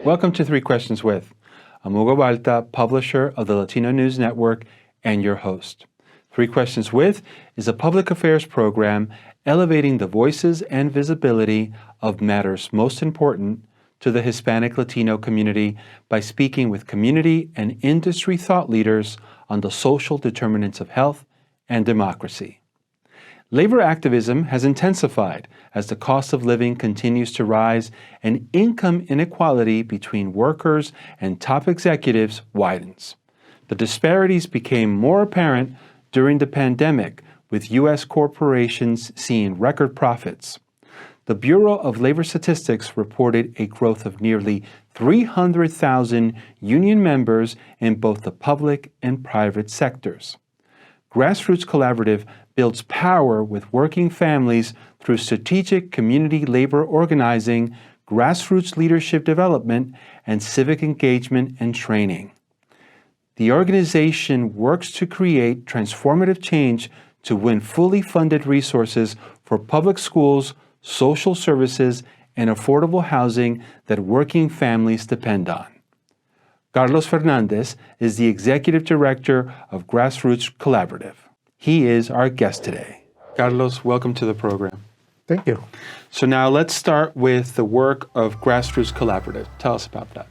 Welcome to Three Questions With. I'm Hugo, publisher of the Latino News Network and your host. Three Questions With is a public affairs program elevating the voices and visibility of matters most important to the Hispanic-Latino community by speaking with community and industry thought leaders on the social determinants of health and democracy. Labor activism has intensified as the cost of living continues to rise and income inequality between workers and top executives widens. The disparities became more apparent during the pandemic, with U.S. corporations seeing record profits. The Bureau of Labor Statistics reported a growth of nearly 300,000 union members in both the public and private sectors. Grassroots Collaborative builds power with working families through strategic community labor organizing, grassroots leadership development, and civic engagement and training. The organization works to create transformative change to win fully funded resources for public schools, social services, and affordable housing that working families depend on. Carlos Fernandez is the Executive Director of Grassroots Collaborative. He is our guest today. Carlos, welcome to the program. Thank you. So now let's start with the work of Grassroots Collaborative. Tell us about that.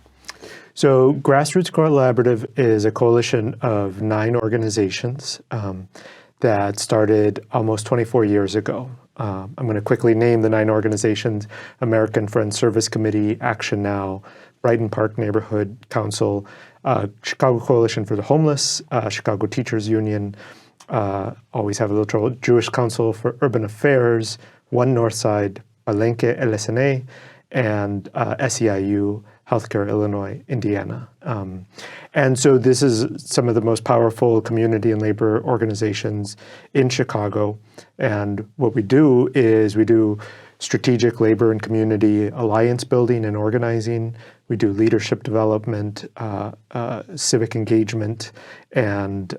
So Grassroots Collaborative is a coalition of 9 organizations that started almost 24 years ago. I'm going to quickly name the 9 organizations: American Friends Service Committee, Action Now, Brighton Park Neighborhood Council, Chicago Coalition for the Homeless, Chicago Teachers Union, always have a little trouble, Jewish Council for Urban Affairs, One Northside, Palenque LSNA, and SEIU, Healthcare Illinois, Indiana. And so this is some of the most powerful community and labor organizations in Chicago. And what we do is we do strategic labor and community alliance building and organizing. We do leadership development, civic engagement, and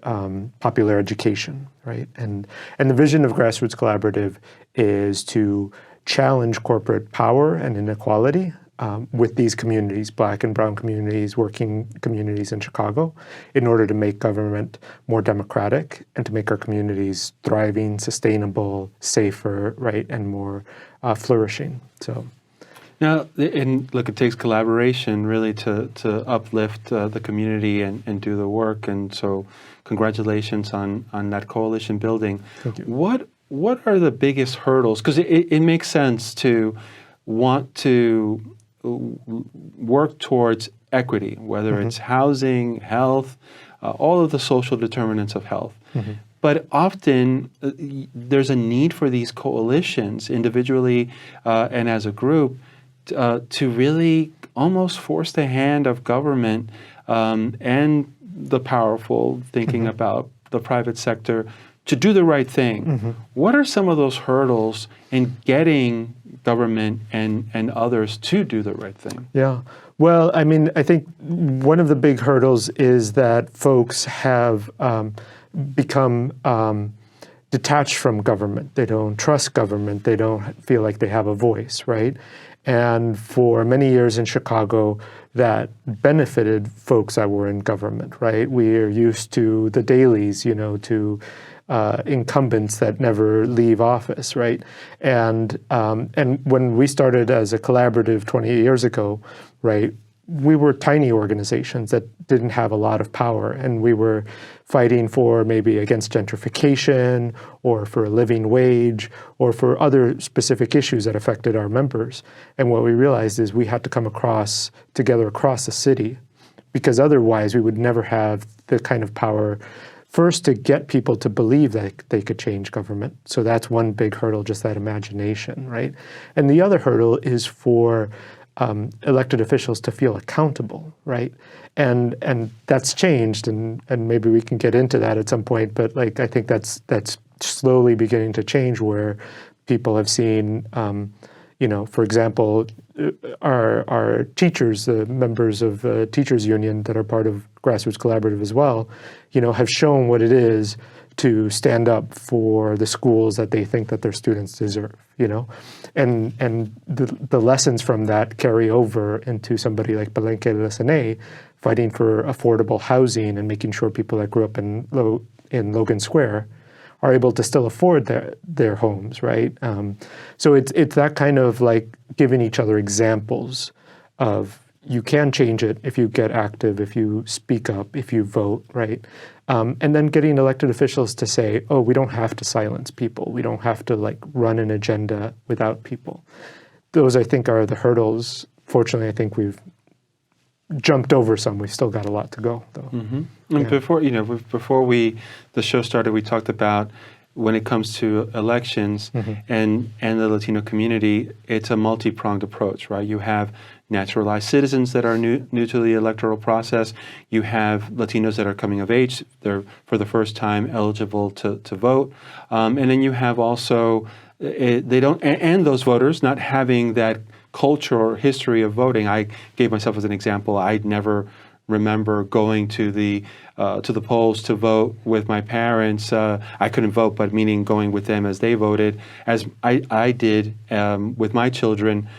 popular education, right? And the vision of Grassroots Collaborative is to challenge corporate power and inequality with these communities, Black and Brown communities, working communities in Chicago, in order to make government more democratic and to make our communities thriving, sustainable, safer, right, and more flourishing. So, now, and look, it takes collaboration really to uplift the community and do the work. And so, congratulations on that coalition building. Thank you. What are the biggest hurdles? Because it makes sense to want to work towards equity, whether it's housing, health, all of the social determinants of health. But often there's a need for these coalitions, individually and as a group, to really almost force the hand of government and the powerful, thinking about the private sector, to do the right thing. What are some of those hurdles in getting government and others to do the right thing? Yeah. Well, I mean, I think one of the big hurdles is that folks have become detached from government. They don't trust government. They don't feel like they have a voice, right? And for many years in Chicago, that benefited folks that were in government, right? We are used to the dailies, to incumbents that never leave office, right? And when we started as a collaborative 20 years ago, right, we were tiny organizations that didn't have a lot of power, and we were fighting for maybe against gentrification or for a living wage or for other specific issues that affected our members. And what we realized is we had to come together across the city, because otherwise we would never have the kind of power, first, to get people to believe that they could change government. So that's one big hurdle, just that imagination, right? And the other hurdle is for elected officials to feel accountable, right? And that's changed, and maybe we can get into that at some point. But I think that's slowly beginning to change, where people have seen, for example, our teachers, the members of the teachers union that are part of Grassroots Collaborative as well, have shown what it is to stand up for the schools that they think that their students deserve, and the lessons from that carry over into somebody like Palenque de la Sene, fighting for affordable housing and making sure people that grew up in Logan Square are able to still afford their homes, right? So it's that kind of like giving each other examples of you can change it if you get active, if you speak up, if you vote, right? And then getting elected officials to say, oh, we don't have to silence people. We don't have to like run an agenda without people. Those, I think, are the hurdles. Fortunately, I think we've jumped over some. We've still got a lot to go, though. Mm-hmm. And before the show started, we talked about when it comes to elections and the Latino community, it's a multi-pronged approach, right? You have naturalized citizens that are new to the electoral process. You have Latinos that are coming of age. They're, for the first time, eligible to vote. And then you have also, and those voters not having that culture or history of voting. I gave myself as an example. I'd never remember going to the polls to vote with my parents. I couldn't vote, but meaning going with them as they voted, as I did with my children.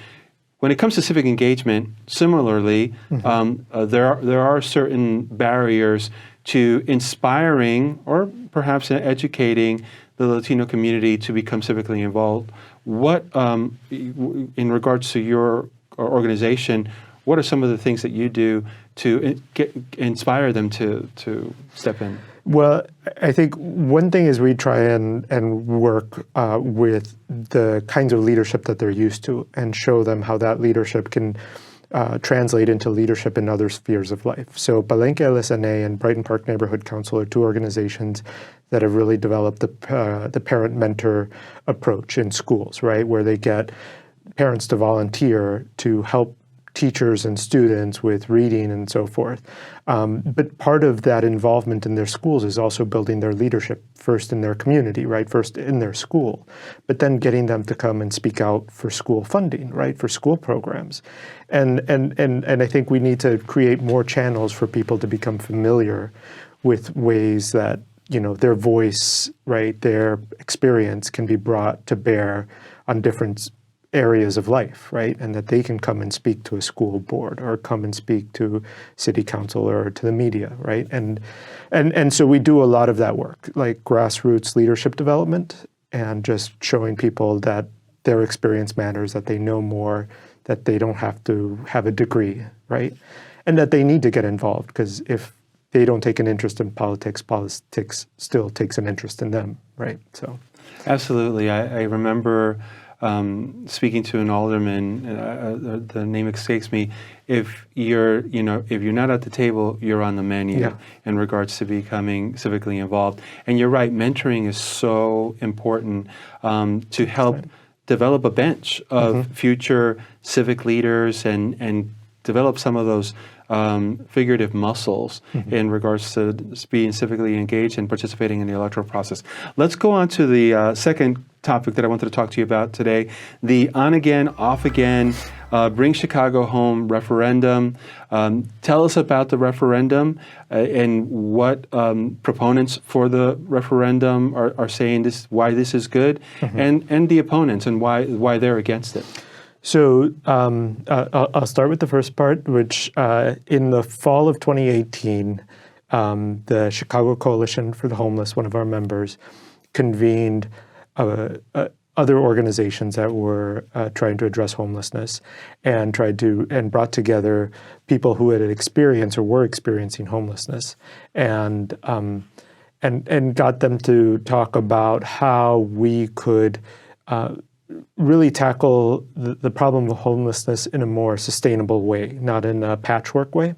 When it comes to civic engagement, similarly, there are certain barriers to inspiring or perhaps educating the Latino community to become civically involved. What, in regards to your organization, what are some of the things that you do to inspire them to step in? Well, I think one thing is we try and work with the kinds of leadership that they're used to and show them how that leadership can translate into leadership in other spheres of life. So Palenque LSNA and Brighton Park Neighborhood Council are two organizations that have really developed the parent-mentor approach in schools, right, where they get parents to volunteer to help teachers and students with reading and so forth. But part of that involvement in their schools is also building their leadership first in their community, right? First in their school, but then getting them to come and speak out for school funding, right? For school programs. And I think we need to create more channels for people to become familiar with ways that, their voice, right, their experience can be brought to bear on different areas of life, right? And that they can come and speak to a school board or come and speak to city council or to the media, right? And so we do a lot of that work, like grassroots leadership development and just showing people that their experience matters, that they know more, that they don't have to have a degree, right? And that they need to get involved, because if they don't take an interest in politics, politics still takes an interest in them, right? So, absolutely. I remember speaking to an alderman, the name escapes me. If you're not at the table, you're on the menu in regards to becoming civically involved. And you're right, mentoring is so important to help develop a bench of future civic leaders and develop some of those figurative muscles in regards to being civically engaged and participating in the electoral process. Let's go on to the second topic that I wanted to talk to you about today, the on-again, off-again, Bring Chicago Home referendum. Tell us about the referendum and what proponents for the referendum are saying why this is good, and the opponents and why they're against it. So I'll start with the first part, which in the fall of 2018, the Chicago Coalition for the Homeless, one of our members, convened other organizations that were trying to address homelessness and brought together people who had experienced or were experiencing homelessness and got them to talk about how we could really tackle the problem of homelessness in a more sustainable way, not in a patchwork way.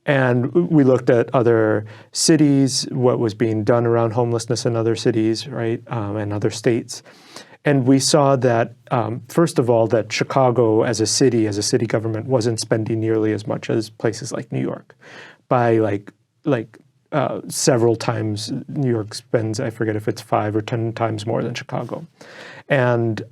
And we looked at other cities, what was being done around homelessness in other cities, right, and other states. And we saw that, first of all, that Chicago as a city government, wasn't spending nearly as much as places like New York. By several times, New York spends, I forget if it's 5 or 10 times more than Chicago. And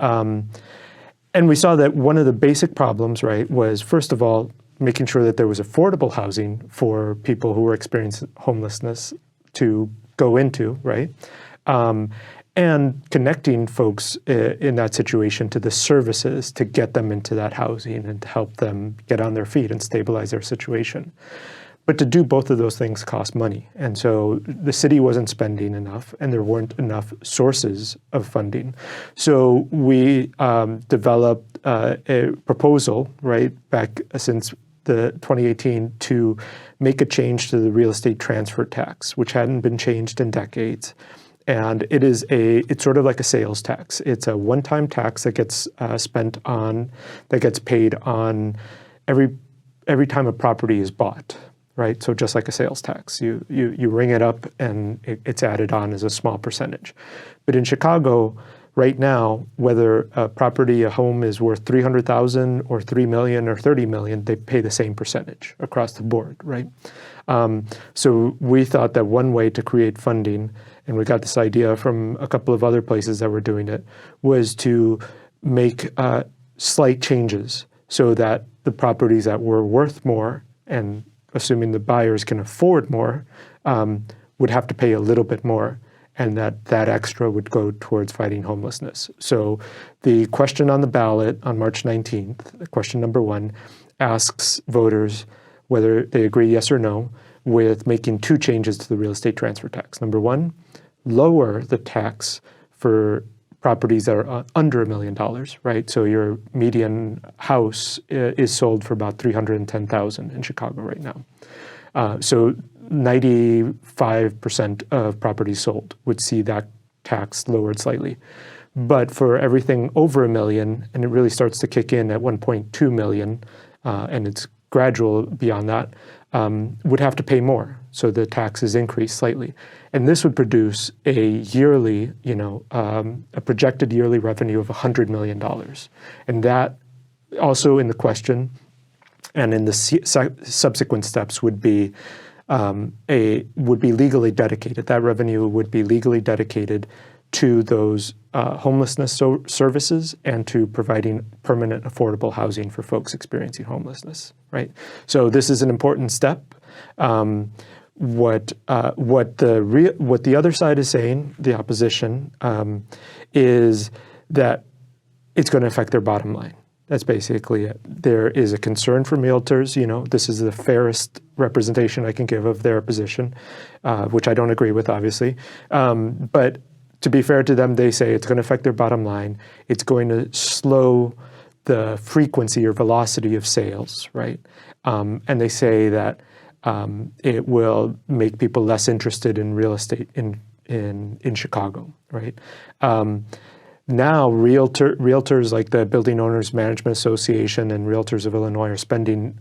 we saw that one of the basic problems, right, was, first of all, making sure that there was affordable housing for people who were experiencing homelessness to go into, right? And connecting folks in that situation to the services to get them into that housing and to help them get on their feet and stabilize their situation. But to do both of those things cost money. And so the city wasn't spending enough and there weren't enough sources of funding. So we developed a proposal, right, back since the 2018 to make a change to the real estate transfer tax, which hadn't been changed in decades. And it's sort of like a sales tax. It's a one-time tax that gets paid on every time a property is bought, right? So just like a sales tax, you ring it up and it's added on as a small percentage. But in Chicago, right now, whether a home is worth $300,000 or $3 million or $30 million, they pay the same percentage across the board, right? So we thought that one way to create funding, and we got this idea from a couple of other places that were doing it, was to make slight changes so that the properties that were worth more, and assuming the buyers can afford more, would have to pay a little bit more, and that extra would go towards fighting homelessness. So the question on the ballot on March 19th, question number 1, asks voters whether they agree yes or no with making 2 changes to the real estate transfer tax. Number 1, lower the tax for properties that are under $1 million, right? So your median house is sold for about $310,000 in Chicago right now. So 95% of properties sold would see that tax lowered slightly. But for everything over $1 million, and it really starts to kick in at 1.2 million, and it's gradual beyond that, would have to pay more. So the tax is increased slightly. And this would produce a yearly, a projected yearly revenue of $100 million. And that also in the question and in the subsequent steps would be legally dedicated. That revenue would be legally dedicated to those homelessness services and to providing permanent affordable housing for folks experiencing homelessness, right? So this is an important step. What the other side is saying, the opposition, is that it's going to affect their bottom line. That's basically it. There is a concern from realtors. This is the fairest representation I can give of their position, which I don't agree with, obviously. But to be fair to them, they say it's going to affect their bottom line. It's going to slow the frequency or velocity of sales, right? And they say that it will make people less interested in real estate in Chicago, right? Now, realtors like the Building Owners Management Association and Realtors of Illinois are spending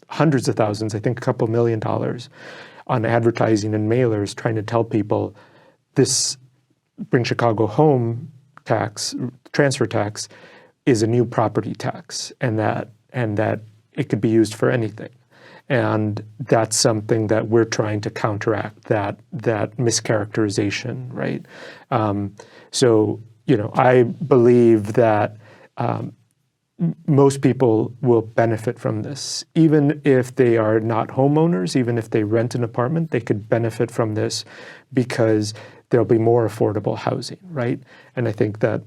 hundreds of thousands, I think a couple $1 million, on advertising and mailers trying to tell people this Bring Chicago Home tax, transfer tax, is a new property tax, and that it could be used for anything. And that's something that we're trying to counteract, that mischaracterization, right? So, I believe that most people will benefit from this. Even if they are not homeowners, even if they rent an apartment, they could benefit from this because there'll be more affordable housing, right? And I think that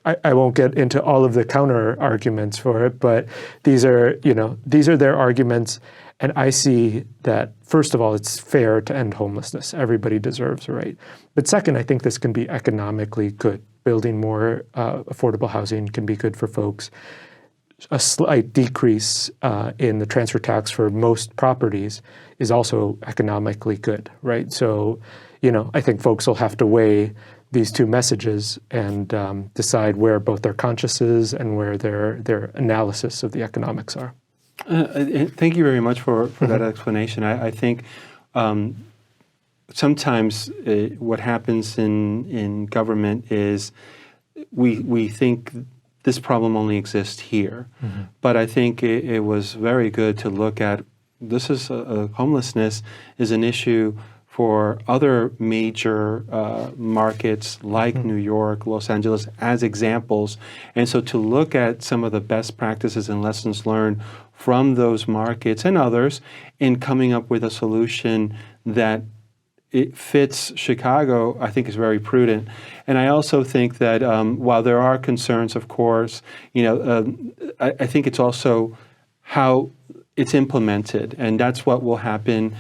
I won't get into all of the counter arguments for it, but these are their arguments. And I see that, first of all, it's fair to end homelessness. Everybody deserves a right. But second, I think this can be economically good. Building more affordable housing can be good for folks. A slight decrease in the transfer tax for most properties is also economically good, right? So, I think folks will have to weigh these 2 messages and decide where both their consciences and where their analysis of the economics are. Thank you very much for that explanation. I think sometimes what happens in government is we think this problem only exists here. Mm-hmm. But I think it was very good to look at homelessness is an issue for other major markets like New York, Los Angeles as examples. And so to look at some of the best practices and lessons learned from those markets and others in coming up with a solution that it fits Chicago, I think is very prudent. And I also think that while there are concerns, of course, I think it's also how it's implemented, and that's what will happen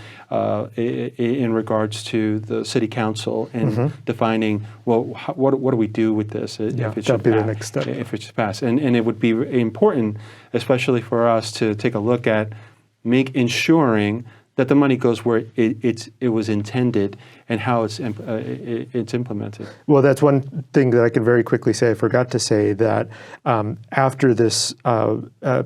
in regards to the city council and defining, well, what do we do with this if it should be the next step. If it should pass. And it would be important, especially for us, to take a look at ensuring that the money goes where it was intended and how it's implemented. Well, that's one thing that I can very quickly say. I forgot to say that after this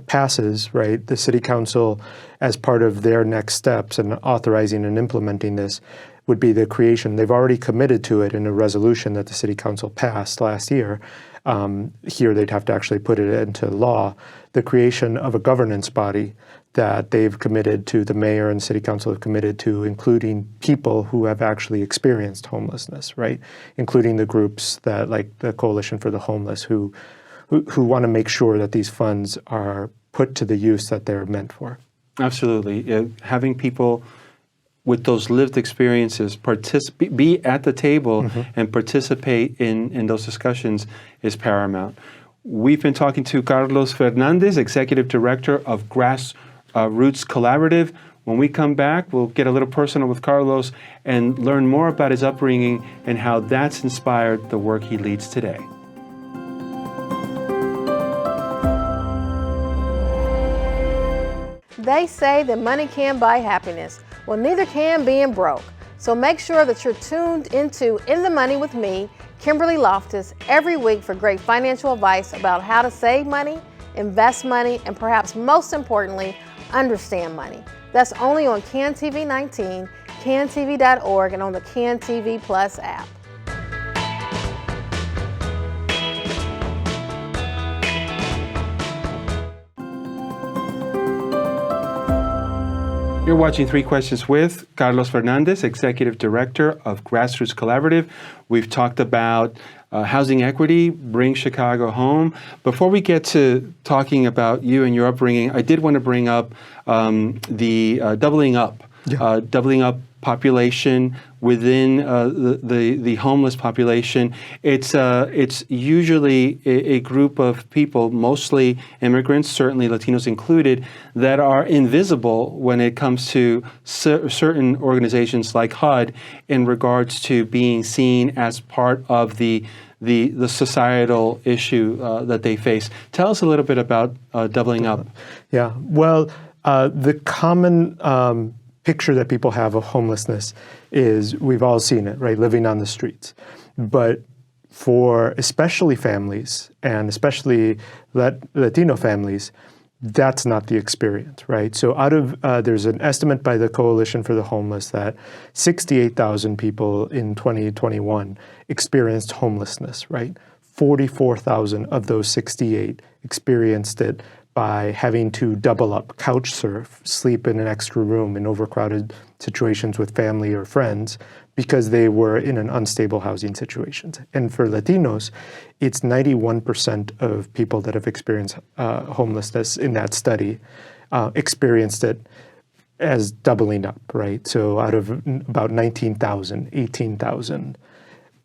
passes, right, the City Council, as part of their next steps in authorizing and implementing this, would be the creation. They've already committed to it in a resolution that the City Council passed last year. Here, they'd have to actually put it into law. The creation of a governance body that they've committed to, the mayor and city council have committed to, including people who have actually experienced homelessness, right? Including the groups that, like the Coalition for the Homeless, who want to make sure that these funds are put to the use that they're meant for. Absolutely. Having people with those lived experiences be at the table and participate in those discussions is paramount. We've been talking to Carlos Fernandez, Executive Director of Grassroots Collaborative. When we come back, we'll get a little personal with Carlos and learn more about his upbringing and how that's inspired the work he leads today. They say that money can buy happiness. Well, neither can being broke. So make sure that you're tuned into In the Money with me, Kimberly Loftus, every week for great financial advice about how to save money, invest money, and perhaps most importantly, understand money. That's only on CAN-TV 19, cantv.org, and on the CAN-TV Plus app. You're watching Three Questions with Carlos Fernandez, Executive Director of Grassroots Collaborative. We've talked about housing equity, Bring Chicago Home. Before we get to talking about you and your upbringing, I did want to bring up the doubling up population within the homeless population. It's usually a group of people, mostly immigrants, certainly Latinos included, that are invisible when it comes to certain organizations like HUD in regards to being seen as part of the societal issue that they face. Tell us a little bit about doubling up. Yeah, well, the common picture that people have of homelessness is, we've all seen it, right? Living on the streets. But for especially families, and especially Latino families, that's not the experience, right? So there's an estimate by the Coalition for the Homeless that 68,000 people in 2021 experienced homelessness, right? 44,000 of those 68 experienced it by having to double up, couch surf, sleep in an extra room in overcrowded situations with family or friends because they were in an unstable housing situation. And for Latinos, it's 91% of people that have experienced homelessness in that study experienced it as doubling up, right? So out of about 19,000, 18,000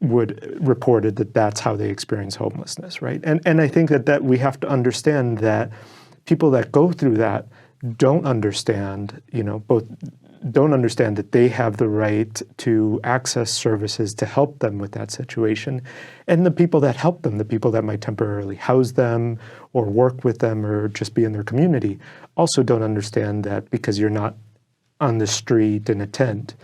reported that that's how they experience homelessness, right? And I think that we have to understand that people that go through that don't understand, don't understand that they have the right to access services to help them with that situation. And the people that help them, the people that might temporarily house them or work with them or just be in their community, also don't understand that because you're not on the street in a tent,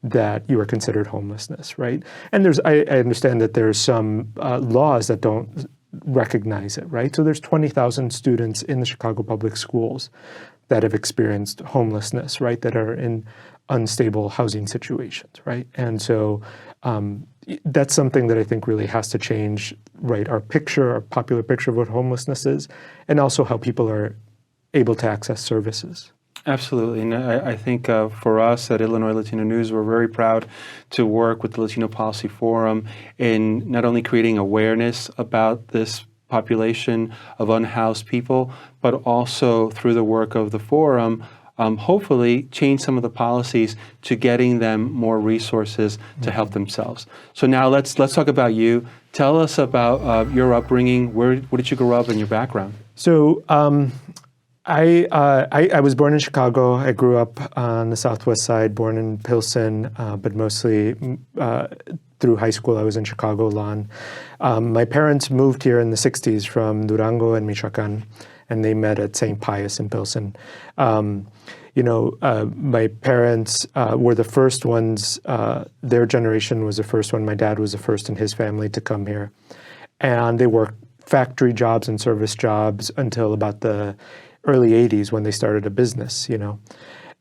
that you are considered homelessness, right? And I understand that there's some laws that don't recognize it, right? So there's 20,000 students in the Chicago Public Schools that have experienced homelessness, right? That are in unstable housing situations, right? And so that's something that I think really has to change, right? Our popular picture of what homelessness is, and also how people are able to access services. Absolutely. And I think for us at Illinois Latino News, we're very proud to work with the Latino Policy Forum in not only creating awareness about this population of unhoused people, but also through the work of the forum, hopefully change some of the policies to getting them more resources to help themselves. So now let's talk about you. Tell us about your upbringing. Where did you grow up and your background? So I was born in Chicago. I grew up on the Southwest Side, born in Pilsen, but mostly through high school I was in Chicagoland. My parents moved here in the 60s from Durango and Michoacan, and they met at St. Pius in Pilsen. My parents were the first ones, their generation was the first one. My dad was the first in his family to come here. And they worked factory jobs and service jobs until about the early 80s when they started a business,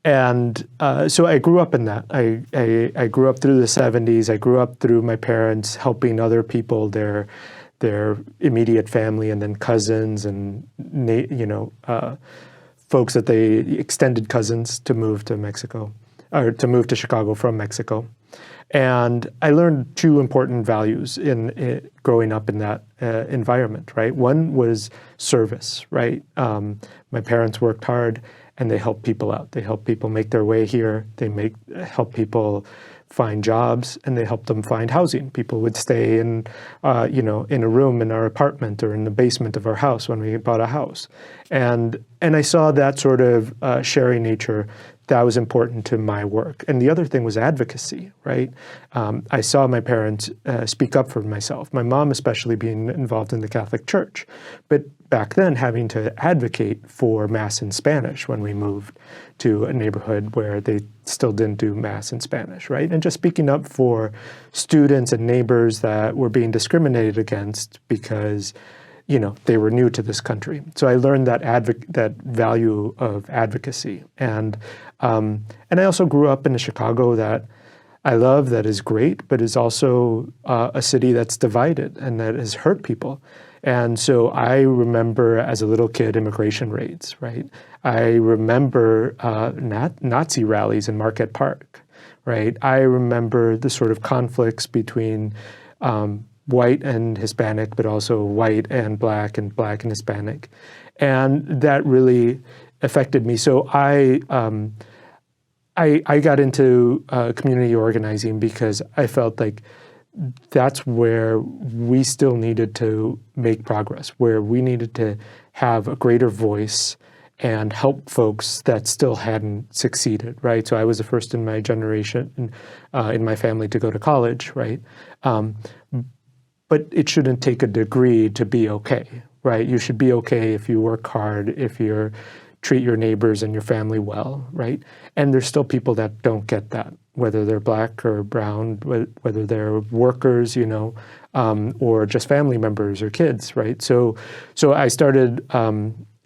And so I grew up in that. I grew up through the 70s. I grew up through my parents helping other people, their immediate family, and then cousins and folks that they extended cousins to move to Mexico, or to move to Chicago from Mexico. And I learned two important values in growing up in that environment, right? One was service, right? My parents worked hard and they helped people out. They helped people make their way here. They help people find jobs, and they helped them find housing. People would stay in a room in our apartment or in the basement of our house when we bought a house. And I saw that sort of sharing nature. That was important to my work. And the other thing was advocacy, right? I saw my parents speak up for myself, my mom especially being involved in the Catholic Church. But back then, having to advocate for Mass in Spanish when we moved to a neighborhood where they still didn't do Mass in Spanish, right? And just speaking up for students and neighbors that were being discriminated against because they were new to this country. So I learned that value of advocacy. And I also grew up in a Chicago that I love, that is great, but is also a city that's divided and that has hurt people. And so I remember as a little kid immigration raids, right? I remember Nazi rallies in Marquette Park, right? I remember the sort of conflicts between white and Hispanic, but also white and black and Hispanic. And that really affected me. So I got into community organizing because I felt like that's where we still needed to make progress, where we needed to have a greater voice and help folks that still hadn't succeeded, right? So I was the first in my generation, in my family, to go to college, right? But it shouldn't take a degree to be okay, right? You should be okay if you work hard, if you treat your neighbors and your family well, right? And there's still people that don't get that, whether they're black or brown, whether they're workers, or just family members or kids, right? So I started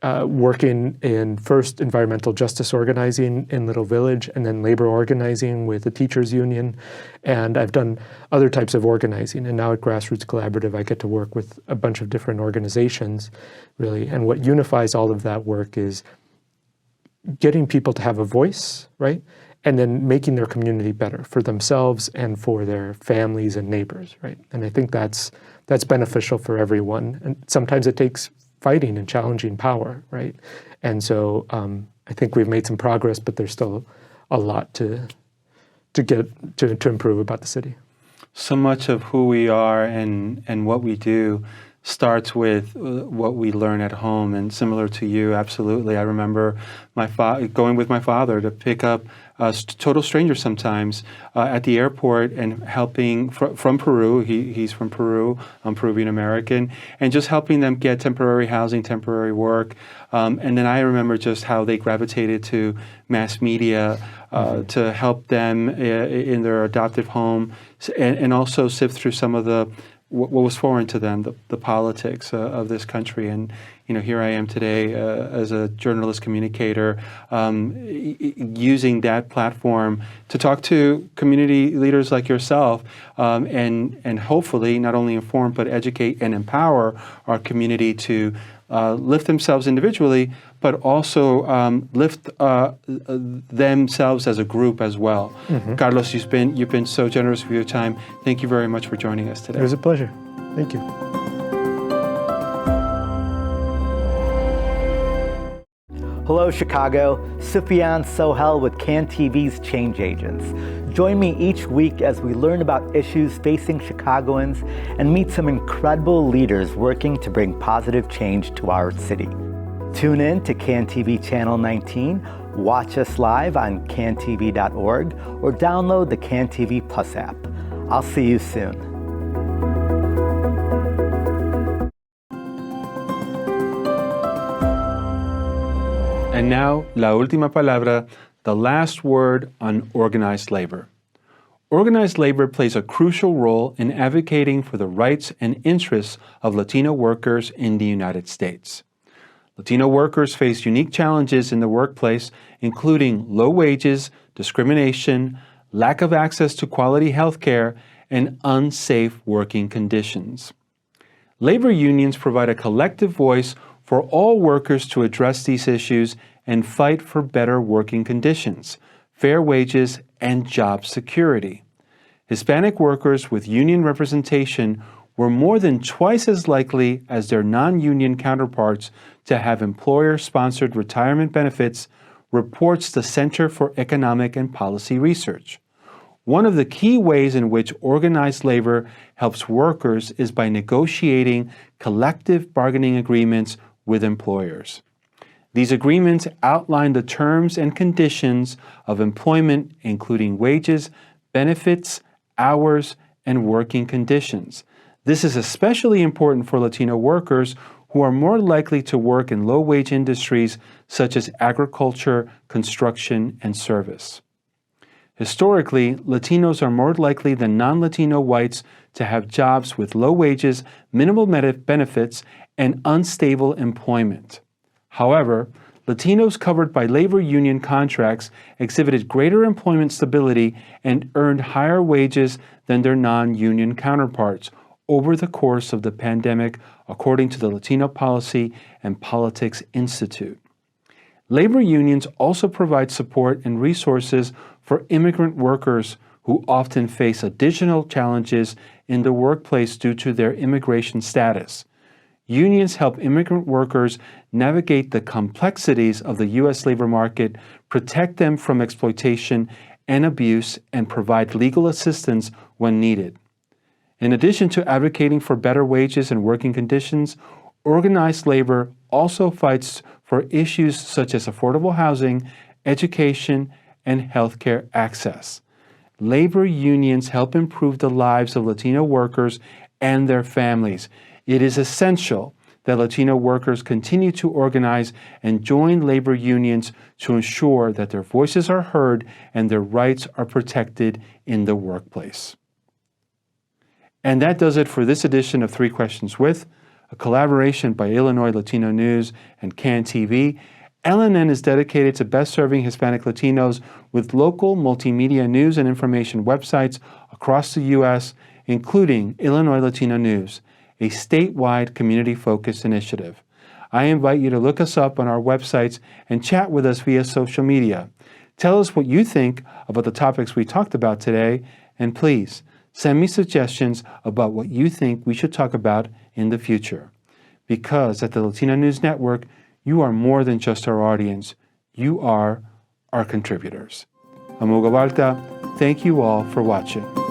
working in first environmental justice organizing in Little Village, and then labor organizing with the teachers union. And I've done other types of organizing. And now at Grassroots Collaborative, I get to work with a bunch of different organizations, really. And what unifies all of that work is getting people to have a voice, right? And then making their community better for themselves and for their families and neighbors, right? And I think that's beneficial for everyone. And sometimes it takes fighting and challenging power, right? And so I think we've made some progress, but there's still a lot to improve about the city. So much of who we are and what we do starts with what we learn at home. And similar to you, absolutely. I remember going with my father to pick up total strangers sometimes at the airport and helping from Peru. He's from Peru. I'm Peruvian American, and just helping them get temporary housing, temporary work. And then I remember just how they gravitated to mass media to help them in their adoptive home, and also sift through some of what was foreign to them, the politics of this country. And here I am today as a journalist communicator, using that platform to talk to community leaders like yourself, and hopefully not only inform but educate and empower our community to lift themselves individually, but also lift themselves as a group as well. Mm-hmm. Carlos, you've been so generous with your time. Thank you very much for joining us today. It was a pleasure. Thank you. Hello, Chicago. Sufyan Sohel with CAN TV's Change Agents. Join me each week as we learn about issues facing Chicagoans and meet some incredible leaders working to bring positive change to our city. Tune in to CAN TV Channel 19, watch us live on cantv.org, or download the CAN TV Plus app. I'll see you soon. And now, la última palabra, the last word on organized labor. Organized labor plays a crucial role in advocating for the rights and interests of Latino workers in the United States. Latino workers face unique challenges in the workplace, including low wages, discrimination, lack of access to quality health care, and unsafe working conditions. Labor unions provide a collective voice for all workers to address these issues and fight for better working conditions, fair wages, and job security. Hispanic workers with union representation were more than twice as likely as their non-union counterparts to have employer-sponsored retirement benefits, reports the Center for Economic and Policy Research. One of the key ways in which organized labor helps workers is by negotiating collective bargaining agreements with employers. These agreements outline the terms and conditions of employment, including wages, benefits, hours, and working conditions. This is especially important for Latino workers who are more likely to work in low-wage industries such as agriculture, construction, and service. Historically, Latinos are more likely than non-Latino whites to have jobs with low wages, minimal benefits, and unstable employment. However, Latinos covered by labor union contracts exhibited greater employment stability and earned higher wages than their non-union counterparts over the course of the pandemic, according to the Latino Policy and Politics Institute. Labor unions also provide support and resources for immigrant workers who often face additional challenges in the workplace due to their immigration status. Unions help immigrant workers navigate the complexities of the U.S. labor market, protect them from exploitation and abuse, and provide legal assistance when needed. In addition to advocating for better wages and working conditions, organized labor also fights for issues such as affordable housing, education, and healthcare access. Labor unions help improve the lives of Latino workers and their families. It is essential that Latino workers continue to organize and join labor unions to ensure that their voices are heard and their rights are protected in the workplace. And that does it for this edition of Three Questions With, a collaboration by Illinois Latino News and CAN TV. LNN is dedicated to best serving Hispanic Latinos with local multimedia news and information websites across the U.S., including Illinois Latino News, a statewide community-focused initiative. I invite you to look us up on our websites and chat with us via social media. Tell us what you think about the topics we talked about today, and please send me suggestions about what you think we should talk about in the future. Because at the Latino News Network, you are more than just our audience. You are our contributors. I'm Hugo. Thank you all for watching.